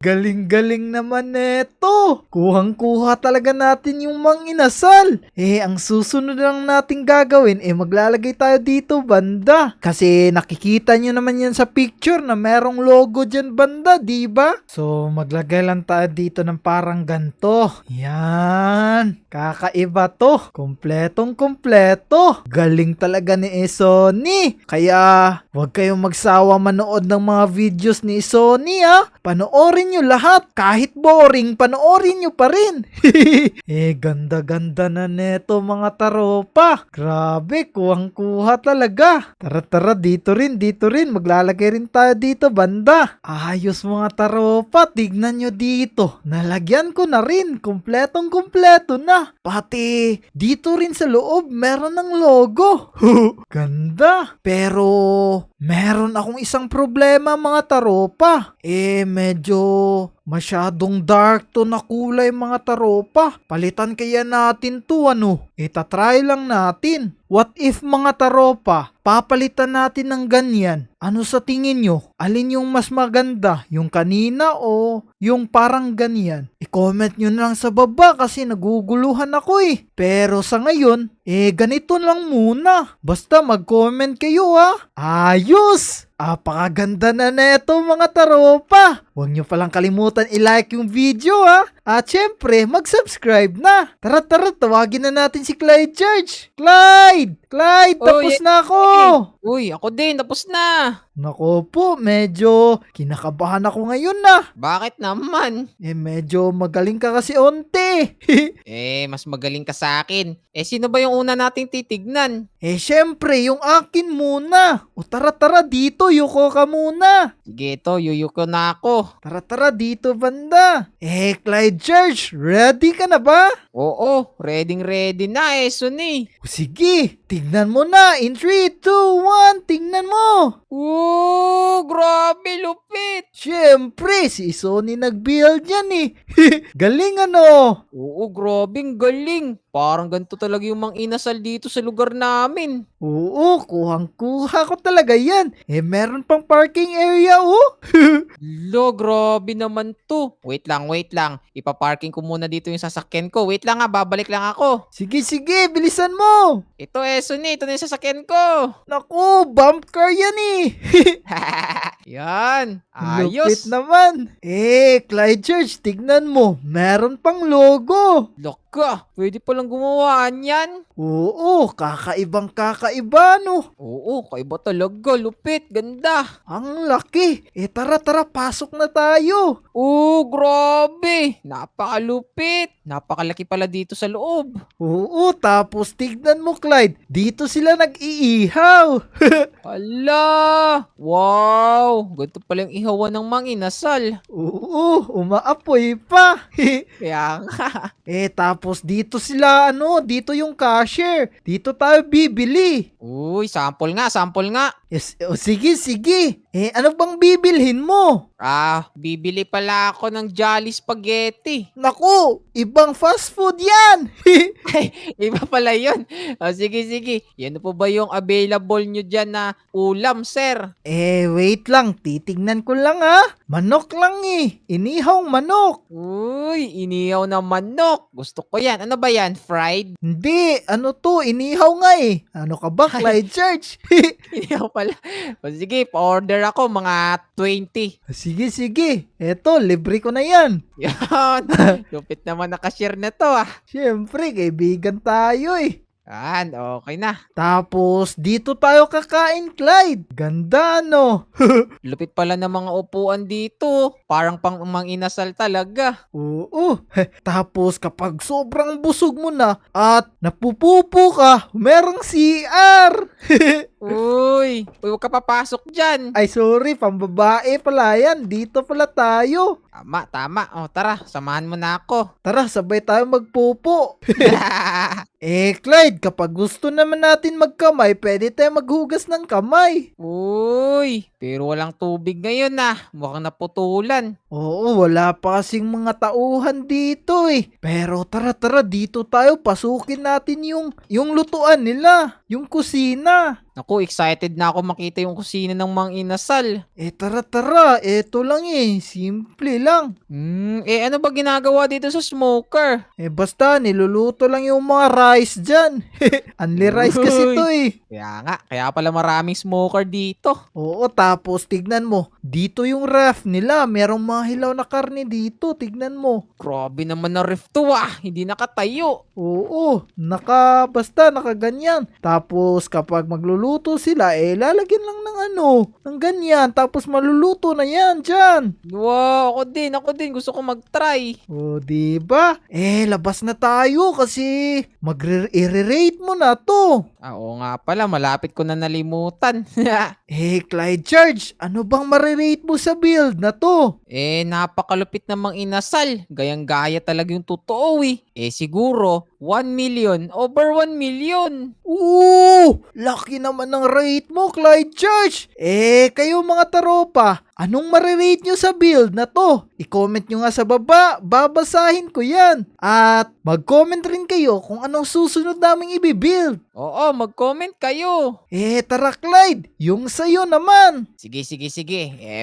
Galing-galing naman neto. Kuhang-kuha talaga natin yung mang-inasal. Ang susunod lang nating gagawin, maglalagay tayo dito banda. Kasi nakikita nyo naman yan sa picture na merong logo dyan banda, di ba? So, maglagay lang tayo dito ng parang ganto. Yan. Kakaiba to. Kompletong kompleto. Galing talaga ni Sony. Kaya, huwag kayong magsawa manood ng mga videos ni Sony ha. Panoorin nyo lahat. Kahit boring, panoorin nyo pa rin. Ganda-ganda na neto mga taropa. Grabe, kuhang-kuha talaga. Tara-tara, dito rin. Maglalagay rin tayo dito, banda. Ayos mga taropa, tignan nyo dito. Nalagyan ko na rin. Kompletong-kompleto na. Pati, dito rin sa loob, meron ng logo. Ganda. Pero, meron akong isang problema mga taropa. Medyo masyadong dark to na kulay mga taropa. Palitan kaya natin to ano? Itatry lang natin. What if mga taropa, papalitan natin ng ganyan? Ano sa tingin nyo? Alin yung mas maganda? Yung kanina o yung parang ganyan? I-comment nyo na lang sa baba kasi naguguluhan ako eh. Pero sa ngayon, ganito lang muna. Basta mag-comment kayo ha. Ayos! Apakaganda na neto mga taropa. Huwag nyo palang kalimutan i-like yung video ha. At syempre, mag-subscribe na. Tara, tawagin na natin si Clyde Church. Clyde, tapos na ako. Uy, ako din, tapos na. Nako po, medyo kinakabahan ako ngayon na. Bakit naman? Medyo magaling ka kasi onte. Mas magaling ka sa akin. Sino ba yung una nating titignan? Syempre, yung akin muna. O tara, dito, yuko ka muna. Sige, ito, yuyuko na ako. Tara, dito banda. Clyde Church, ready ka na ba? Oo, ready na Suni. O sige, tignan mo na. In 3, 2, 1, tignan mo. Grabe, lupit. Syempre, si Sony nag-build yan eh. Galing ano? Oo, grabing galing. Parang ganito talaga yung mang-inasal dito sa lugar namin. Oo, kuhang-kuha ko talaga yan. Meron pang parking area oh. Grabe naman to. Wait lang. Ipaparking ko muna dito yung sasakyan ko. Wait lang babalik lang ako. Sige, bilisan mo. Ito Suni, ito na yung sasakyan ko. Naku, bump car yan eh. Yan, Lupit ayos. naman. Clyde Church, tignan mo. Meron pang logo. Laka, pwede palang gumawa niyan. Oo, kakaiba no. Oo, kaiba talaga, lupit, ganda. Ang laki. Tara, pasok na tayo. Grabe, napakalupit. Napakalaki pala dito sa loob. Oo, tapos tignan mo Clyde. Dito sila nag-iihaw. Hala, wow, ganito pala yung ihawan ng mang-inasal. Oo, umaapoy pa. Kaya nga. Tapos dito sila, dito yung cashier. Dito tayo bibili. Uy, sample nga. Sige. Ano bang bibilhin mo? Bibili pala ako ng Jolly Spaghetti. Naku, ibang fast food yan. Iba pala yun. Sige. Yan po ba yung available nyo dyan na ulam, sir? Wait lang. Titignan ko lang ha. Manok lang eh. Inihawng manok. Uy, inihaw na manok. Gusto ko yan. Ano ba yan? Fried? Hindi, ano to? Inihaw nga eh. Ano ka ba, Clyde Church? Inihaw pala. Sige, pa-order ako mga 20. Sige. Eto, libre ko na yan. Yan. Lupit naman na cashier na to Siyempre, kaibigan tayo eh. Yan, okay na. Tapos, dito tayo kakain, Clyde. Ganda, no? Lupit pala ng mga upuan dito. Parang pang mang-inasal talaga. Oo. Tapos, kapag sobrang busog mo na at napupupo ka, merong CR. Uy, huwag ka papasok dyan. Ay, sorry, pambabae pala yan. Dito pala tayo. Tama. Tara, samahan mo na ako. Tara, sabay tayo magpupo. Clyde, kapag gusto naman natin magkamay, pwede tayo maghugas ng kamay. Uy, pero walang tubig ngayon Mukhang naputulan. Oo, wala pa kasing mga tauhan dito eh. Pero tara, dito tayo, pasukin natin yung lutuan nila, yung kusina. Naku, excited na ako makita yung kusina ng Mang Inasal. Tara, eto lang simple lang. Ano ba ginagawa dito sa smoker? Basta niluluto lang yung mga rice dyan. Unli rice kasi Uy. to Kaya pala maraming smoker dito. Oo, tapos tignan mo, dito yung ref nila, merong mga hilaw na karne dito, tignan mo. Grabe naman na ref to hindi nakatayo. Oo, basta nakaganyan. Tapos kapag magluluto sila, lalagyan lang ng ganyan. Tapos maluluto na yan dyan. Wow, ako din, gusto ko mag-try. O, diba? Labas na tayo kasi i-rate mo na to. Oo nga pala, malapit ko na nalimutan. Clyde Charge, ano bang marirate mo sa build na to? Napakalupit namang Inasal. Gayang-gaya talaga yung totoo siguro, 1 million, over 1 million. Laki naman ng rate mo, Clyde Church. Kayo mga taropa, anong marirate nyo sa build na to? I-comment nyo nga sa baba, babasahin ko yan. At mag-comment rin kayo kung anong susunod naming i-build. Oo, mag-comment kayo. Tara Clyde, yung sayo naman. Sige.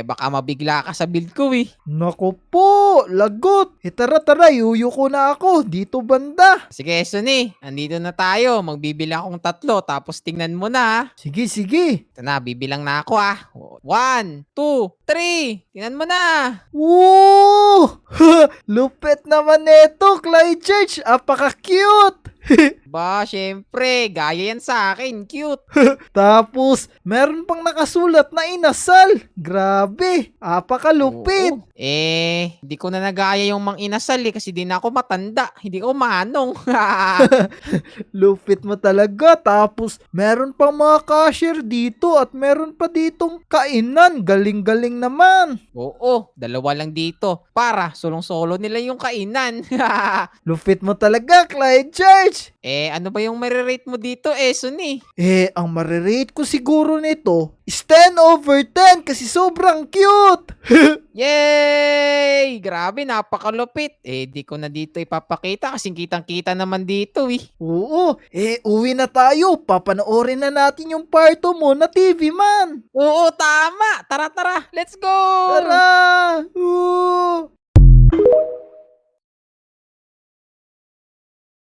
Baka mabigla ka sa build ko Naku po, lagot. Tara, yuyuko na ako dito banda. Sige, Sunny, andito na tayo. Magbibili akong 3, tapos tingnan mo na. Sige. Ito na, bibilang na ako 1, 2, 3. Tingnan mo na. Woo! Lupit naman neto, Clyde Church. Apaka-cute. Ba, syempre, gaya yan sa akin. Cute. Tapos, meron pang nakasulat na Inasal. Grabe, apakalupit. Oo. Hindi ko na nagaya yung Mang Inasal kasi di na ako matanda. Hindi ko manong. Lupit mo talaga. Tapos, meron pang mga cashier dito at meron pa ditong kainan. Galing-galing naman. Oo, 2 lang dito. Para, solong-solo nila yung kainan. Lupit mo talaga, Clyde Church. Ano ba yung marirate mo dito, Sunny? Ang marirate ko siguro nito is 10/10 kasi sobrang cute. Yay! Grabe, napakalupit. Di ko na dito ipapakita kasi kitang-kita naman dito Oo, uwi na tayo. Papanoorin na natin yung part 2 mo na TV man. Oo, tama. Tara. Let's go! Tara! Oo!